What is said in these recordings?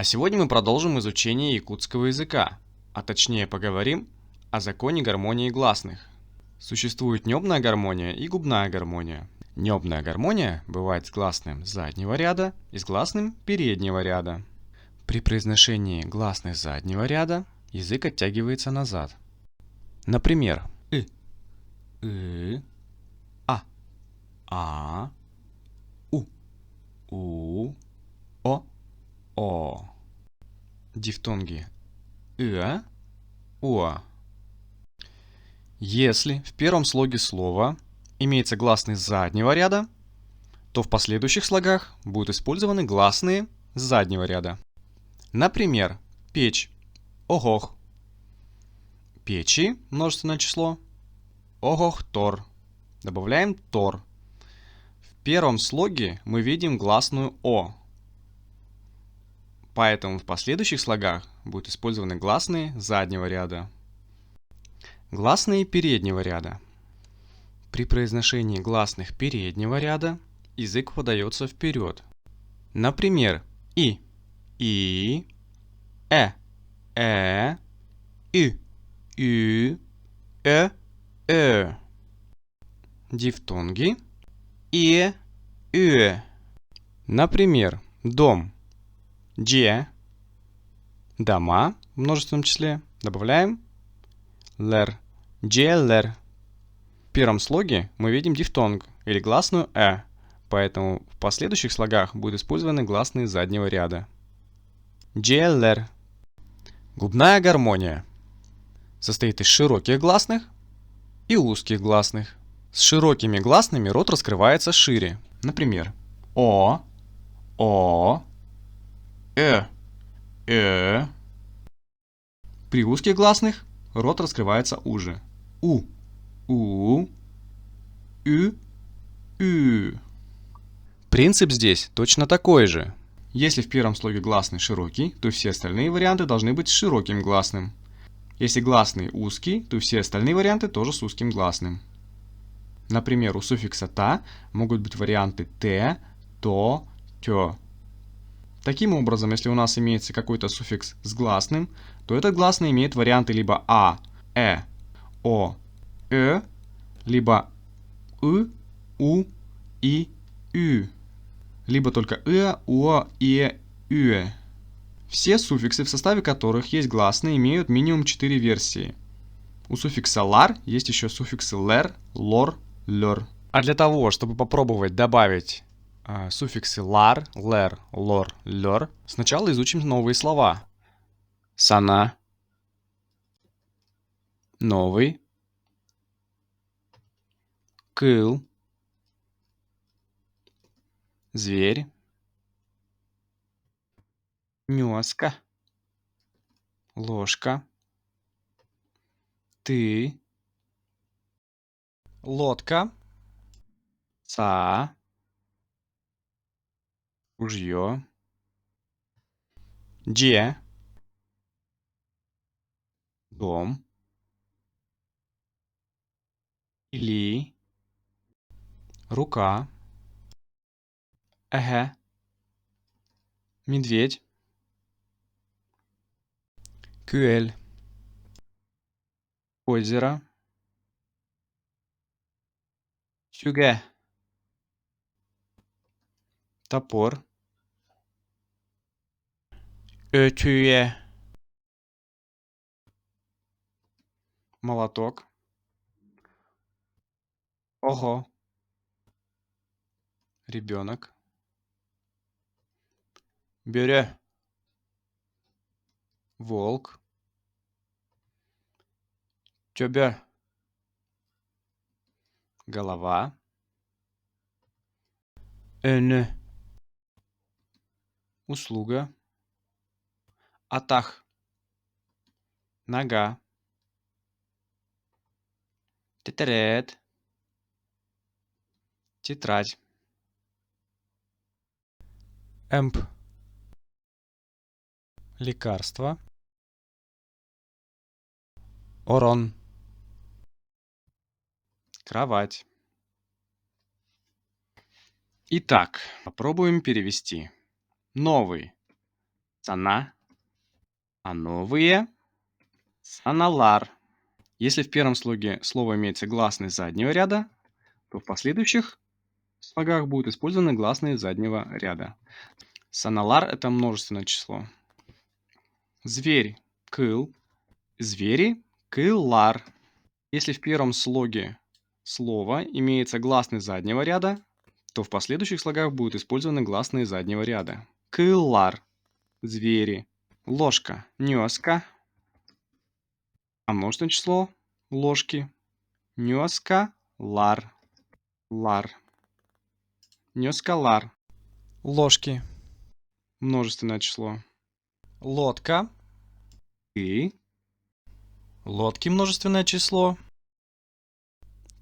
А сегодня мы продолжим изучение якутского языка, а точнее поговорим о законе гармонии гласных. Существует небная гармония и губная гармония. Небная гармония бывает с гласным заднего ряда и с гласным переднего ряда. При произношении гласных заднего ряда язык оттягивается назад. Например, а, а, у, о. Дифтонги уа. Если в первом слоге слова имеется гласный заднего ряда, то в последующих слогах будут использованы гласные заднего ряда. Например, печь – огох. Печи – множественное число. Огох-тор. Добавляем тор. В первом слоге мы видим гласную о. Поэтому в последующих слогах будут использованы гласные заднего ряда. Гласные переднего ряда. При произношении гласных переднего ряда язык подается вперед. Например, и, э, ü, Дифтонги ы. Например, дом, дома в множественном числе. Добавляем лер, лер. В первом слоге мы видим дифтонг или гласную поэтому в последующих слогах будут использованы гласные заднего ряда. Лер. Губная гармония состоит из широких гласных и узких гласных. С широкими гласными рот раскрывается шире. Например, о, При узких гласных рот раскрывается уже. У, ü. Принцип здесь точно такой же. Если в первом слоге гласный широкий, то все остальные варианты должны быть с широким гласным. Если гласный узкий, то все остальные варианты тоже с узким гласным. Например, у суффикса «та» могут быть варианты «те», «то», «тё». Таким образом, если у нас имеется какой-то суффикс с гласным, то этот гласный имеет варианты либо «а», о, либо у, и, ü, либо только уа, ü. Все суффиксы, в составе которых есть гласные, имеют минимум 4 версии. У суффикса лар есть еще суффиксы лер, лор, лер. А для того, чтобы попробовать добавить суффиксы лар, лер, лор, лер, сначала изучим новые слова. Сана. Новый. Кыл. Зверь. Мёска. Ложка. Ты. Лодка. Ца. Ружье. Дже. Дом. Или. Рука. Медведь. Кюэль. Озеро. Сюге. Топор. Ötüye. Молоток. Ого. Ребенок. Бюре. Волк. Тёбе. Голова. Önü. Услуга. Атах. Нога. Тетерет. Тетрадь. Эмп. Лекарство. Орон. Кровать. Итак, попробуем перевести. Новый. Сана. А новые. Саналар. Если в первом слоге слова имеется гласный заднего ряда, то в последующих слогах будут использованы гласные заднего ряда. Саналар — это множественное число. Зверь — кыл. Звери — кыллар. Если в первом слоге слова имеется гласный заднего ряда, то в последующих слогах будут использованы гласные заднего ряда. Кыллар — звери. Ложка — нёска. А множественное число ложки. Нёска лар. Лар. Нёска лар. Ложки. Множественное число. Лодка. Ты. Лодки множественное число.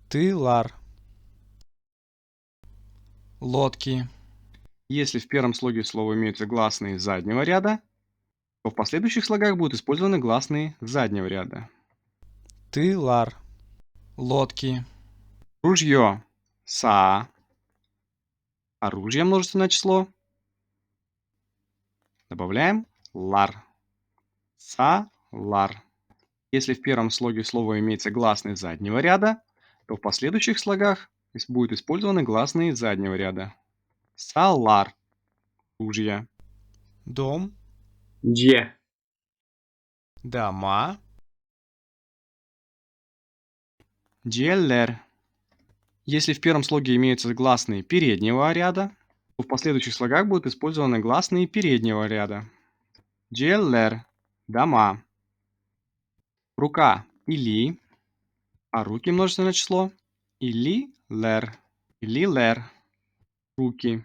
Тылар. Лодки. Если в первом слоге слова имеются гласные заднего ряда, то в последующих слогах будут использованы гласные заднего ряда. Тылар. Лодки. Ружье — са. Оружие — множественное число. Добавляем лар. Са-лар. Если в первом слоге слова имеется гласный заднего ряда, то в последующих слогах будут использованы гласные заднего ряда. Салар. Ружья. Дом. Дje. Дома. Джеллер. Если в первом слоге имеются гласные переднего ряда, то в последующих слогах будут использованы гласные переднего ряда. Джеллер. Дома. Рука — или, а руки — множественное число. Или-лер. Или-лер. Руки.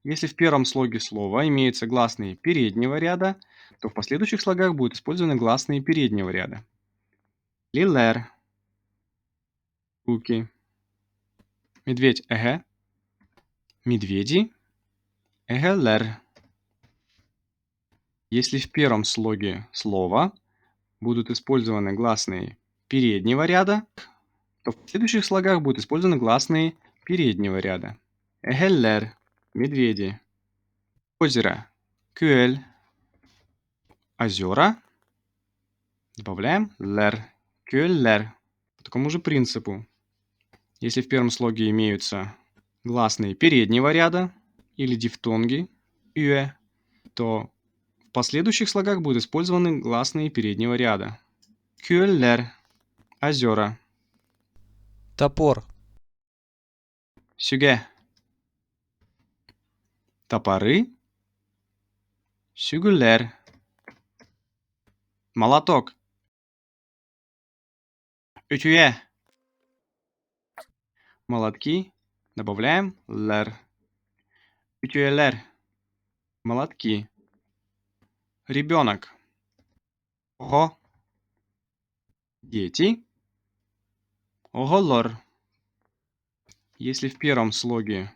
Если в первом слоге слова имеются гласные переднего ряда, то в последующих слогах будут использованы гласные переднего ряда. Лилер. Руки. Медведь — эге. Медведи — эгелер. Если в первом слоге слова будут использованы гласные переднего ряда, то в следующих слогах будут использованы гласные переднего ряда. Эгелер. Медведи. Озеро. Кюэль. Озера. Добавляем лер. Кюэллер. По такому же принципу. Если в первом слоге имеются гласные переднего ряда или дифтонги «ue», то в последующих слогах будут использованы гласные переднего ряда. Кюэллер. Озера. Топор. Сюге. Топоры. Сюгулер. Молоток. Ütüе. Молотки. Добавляем лер. Ütüелер. Молотки. Ребенок. Ого. Дети. Оголор. Если в первом слоге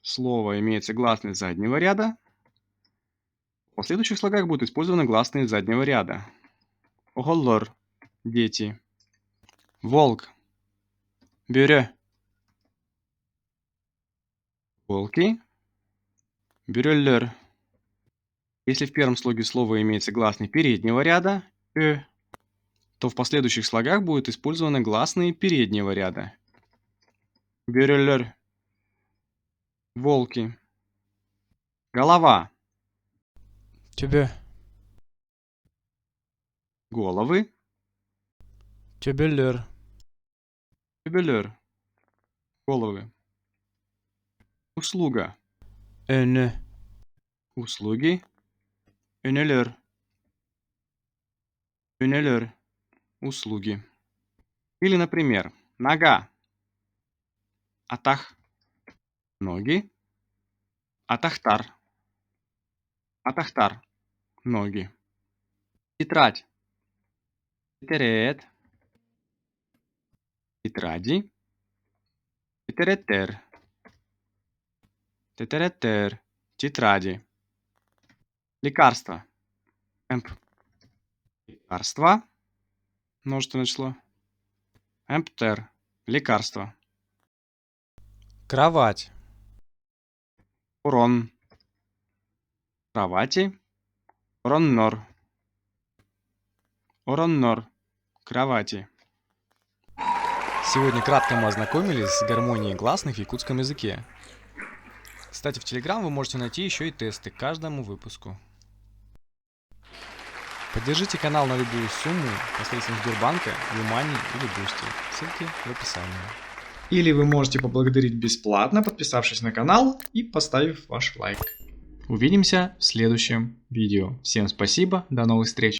слова имеется гласный заднего ряда, в последующих слогах будут использованы гласные заднего ряда. Оголор. Дети. Волк. Бюре. Волки. Бюреллер. Если в первом слоге слова имеется гласный переднего ряда то в последующих слогах будут использованы гласные переднего ряда. Бюреллер. Волки. Голова. Тебе. Головы. Тебелер. Бюреллер. Головы. Услуга. Önü. Услуги. Önelör. Önelör. Услуги. Или, например, нога. Атах. Ноги. Атахтар. Атахтар. Ноги. Тетрадь. Тетерет. Тетради. Тетеретер. Тетеретер. Тетради. Лекарство. Эмп. Лекарство. Множественное число. Эмптер. Лекарство. Кровать. Урон. Кровати. Ороннор. Ороннор. Кровати. Сегодня кратко мы ознакомились с гармонией гласных в якутском языке. Кстати, в Telegram вы можете найти еще и тесты к каждому выпуску. Поддержите канал на любую сумму посредством Сбербанка, Юмани или Бусти. Ссылки в описании. Или вы можете поблагодарить бесплатно, подписавшись на канал и поставив ваш лайк. Увидимся в следующем видео. Всем спасибо, до новых встреч!